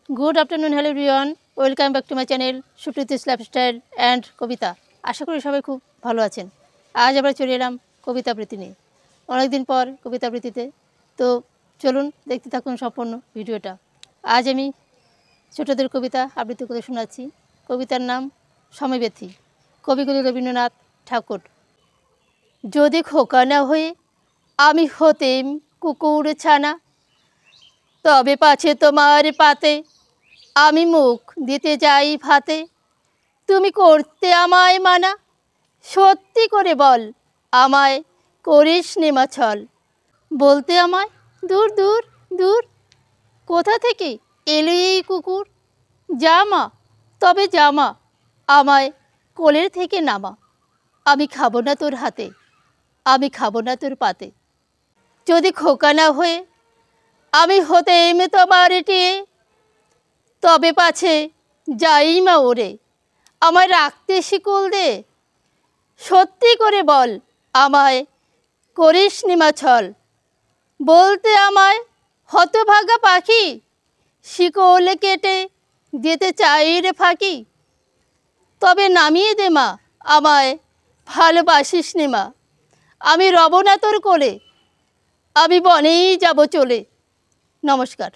Good afternoon, hello everyone, welcome back to my channel Supriti's lifestyle and কবিতা। আশা করি সবাই খুব ভালো আছেন। আজ আবার চলে এলাম কবিতা আবৃত্তি নিয়ে, অনেক দিন পর কবিতা আবৃত্তিতে। তো চলুন দেখতে থাকুন সম্পূর্ণ ভিডিওটা। আজ আমি ছোটদের কবিতা আবৃত্তি করে শোনাচ্ছি। কবিতার নাম সময়ব্যথী, কবিগুরু রবীন্দ্রনাথ ঠাকুর। যদি খোকা না হয়ে আমি হতেম কুকুর ছানা, তবে পাছে তোমার পাতে আমি মুখ দিতে যাই ভাতে। তুমি করতে আমায় মানা, সত্যি করে বল আমায় করিস নেমা ছল। বলতে আমায় দূর দূর দূর, কোথা থেকে এলো এই কুকুর। জামা তবে জামা, আমায় কোলের থেকে নামা। আমি খাবো না তোর হাতে, আমি খাবো না তোর পাতে। যদি খোকা না হয়ে আমি হতেম তোমার টিয়ে, তবে পাছে যাই মা ওরে আমায় রাখতে শিকল দে। সত্যি করে বল আমায় করিস নিমা ছল। বলতে আমায় হতভাগা পাখি, শিকল কেটে যেতে চাই রে ফাঁকি। তবে নামিয়ে দে মা আমায় ভালোবাসিস নে মা। আমি রব না তোর কোলে, আমি বনেই যাব চলে। নমস্কার।